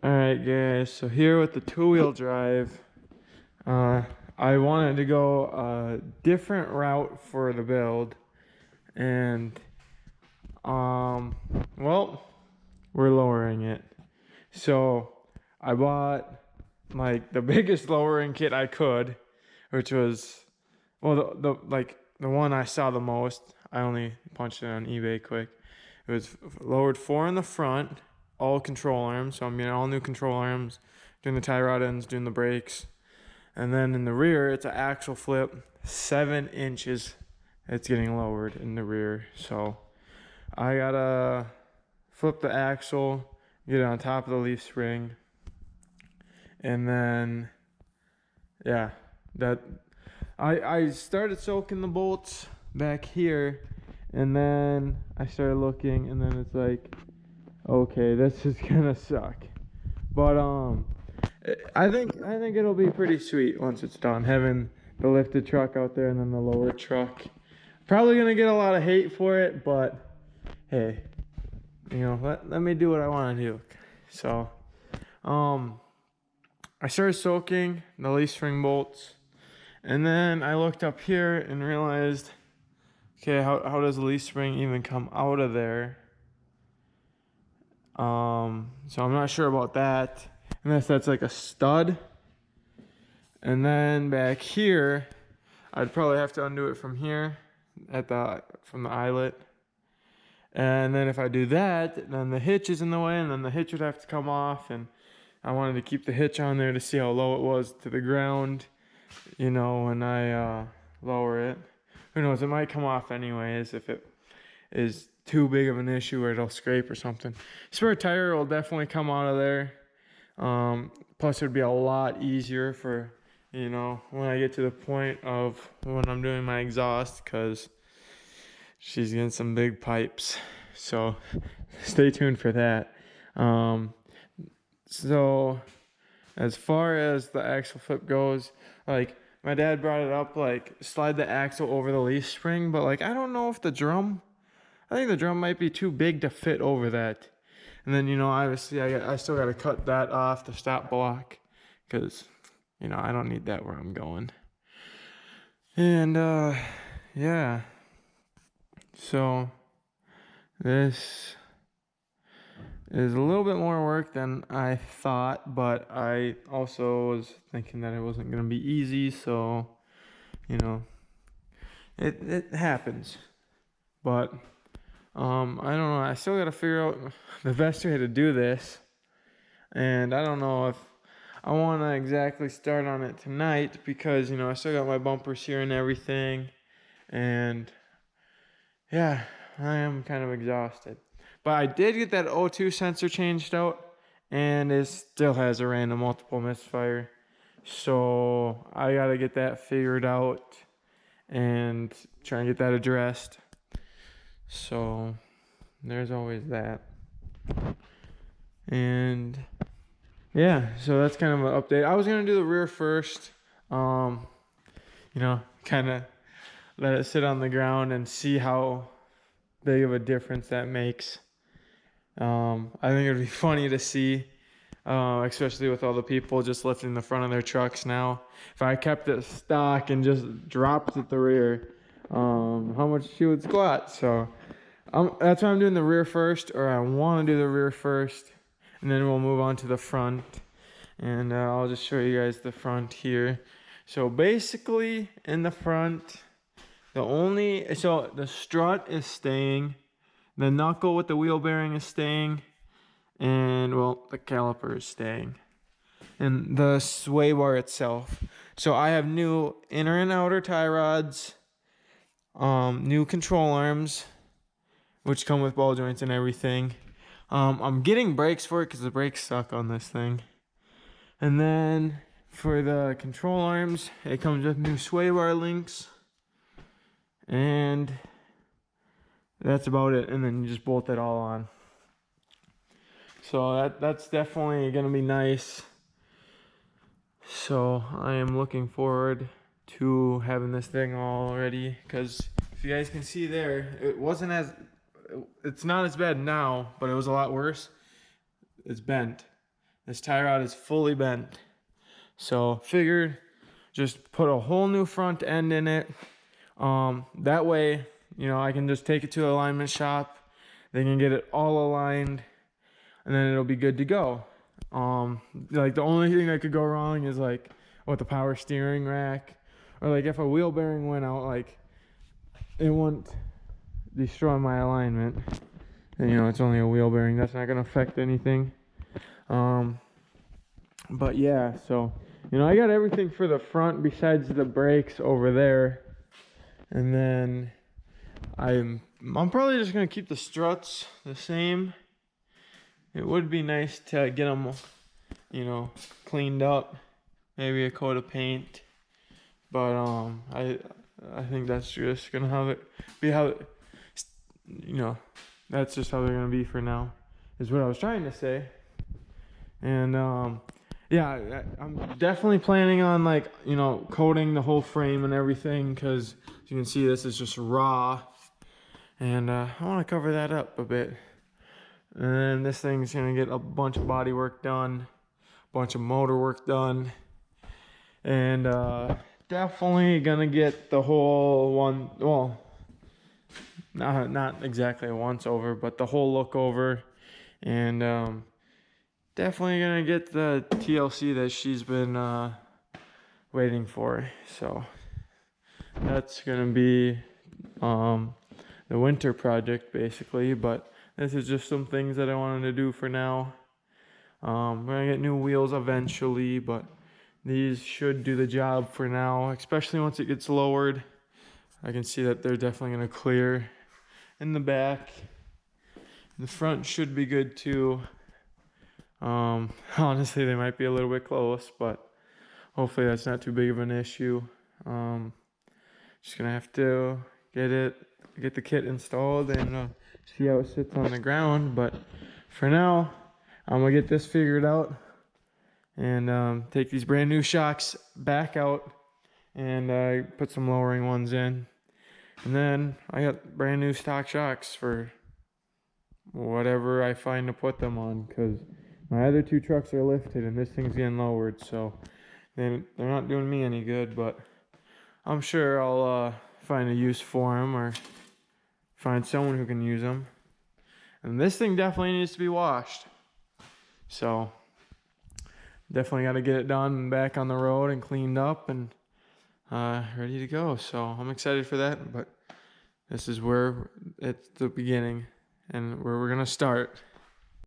Alright guys, so here with the two-wheel drive, I wanted to go a different route for the build, and well, we're lowering it. So I bought like the biggest lowering kit I could, which was, well, the one I saw the most. I only punched it on eBay quick. It was lowered 4 in the front, all control arms. So I'm getting all new control arms, doing the tie rod ends, doing the brakes. And then in the rear, it's an axle flip, 7 inches. It's getting lowered in the rear. So I gotta flip the axle, get it on top of the leaf spring. And then, yeah, I started soaking the bolts back here, and then I started looking, and then it's like, okay, this is gonna suck. But I think it'll be pretty sweet once it's done, having the lifted truck out there and then the lower truck. Probably gonna get a lot of hate for it, but hey, you know, let me do what I want to do. So I started soaking the leaf spring bolts, and then I looked up here and realized, okay, how does the leaf spring even come out of there? So I'm not sure about that, unless that's like a stud. And then back here, I'd probably have to undo it from here from the eyelet. And then if I do that, then the hitch is in the way, and then the hitch would have to come off. And I wanted to keep the hitch on there to see how low it was to the ground, you know, when I lower it. Who knows, it might come off anyways if it is too big of an issue or it'll scrape or something. Spare tire will definitely come out of there. Plus it would be a lot easier for, you know, when I get to the point of when I'm doing my exhaust, because she's getting some big pipes. So stay tuned for that. So as far as the axle flip goes, like my dad brought it up, like slide the axle over the leaf spring, but like I don't know if I think the drum might be too big to fit over that. And then, you know, obviously I still got to cut that off the stop block, because, you know, I don't need that where I'm going. And yeah, so this is a little bit more work than I thought, but I also was thinking that it wasn't going to be easy, so, you know, it happens. But I don't know, I still got to figure out the best way to do this, and I don't know if I want to exactly start on it tonight, because, you know, I still got my bumpers here and everything, and yeah, I am kind of exhausted. But I did get that O2 sensor changed out, and it still has a random multiple misfire. So I got to get that figured out and try and get that addressed. So there's always that. And yeah, so that's kind of an update. I was going to do the rear first, you know, kind of let it sit on the ground and see how big of a difference that makes. I think it'd be funny to see, especially with all the people just lifting the front of their trucks now. If I kept it stock and just dropped at the rear, how much she would squat. So that's why I'm doing the rear first, or I want to do the rear first, and then we'll move on to the front. And I'll just show you guys the front here. So basically in the front, so the strut is staying, the knuckle with the wheel bearing is staying, and well, the caliper is staying, and the sway bar itself. So I have new inner and outer tie rods, new control arms, which come with ball joints and everything. I'm getting brakes for it because the brakes suck on this thing. And then for the control arms, it comes with new sway bar links. And that's about it. And then you just bolt it all on. So that's definitely going to be nice. So I am looking forward to having this thing all ready, because if you guys can see there, it's not as bad now, but it was a lot worse. It's bent. this tie rod is fully bent. So figured just put a whole new front end in it. That way, you know, I can just take it to the alignment shop. They can get it all aligned, and then it'll be good to go. Like the only thing that could go wrong is like with the power steering rack, or like if a wheel bearing went out, like it won't destroy my alignment. And you know, it's only a wheel bearing, that's not gonna affect anything. But yeah, so you know, I got everything for the front besides the brakes over there. And then I'm probably just gonna keep the struts the same. It would be nice to get them, you know, cleaned up, maybe a coat of paint. But I think that's just gonna you know, that's just how they're gonna be for now, is what I was trying to say. And yeah, I'm definitely planning on, like, you know, coating the whole frame and everything, because as you can see, this is just raw, and I want to cover that up a bit. And then this thing's gonna get a bunch of body work done, a bunch of motor work done, and definitely gonna get the whole one, well, not exactly a once over, but the whole look over. And definitely gonna get the TLC that she's been waiting for. So that's gonna be the winter project basically, but this is just some things that I wanted to do for now. We're gonna get new wheels eventually, but these should do the job for now, especially once it gets lowered. I can see that they're definitely gonna clear in the back. The front should be good too. Honestly, they might be a little bit close, but hopefully that's not too big of an issue. Just gonna have to get the kit installed and see how it sits on the ground. But for now, I'm gonna get this figured out and take these brand new shocks back out and put some lowering ones in. And then I got brand new stock shocks for whatever I find to put them on, because my other two trucks are lifted and this thing's getting lowered, so they're not doing me any good. But I'm sure I'll find a use for them, or find someone who can use them. And this thing definitely needs to be washed, so definitely got to get it done and back on the road and cleaned up and ready to go. So I'm excited for that. But this is where it's the beginning and where we're gonna start.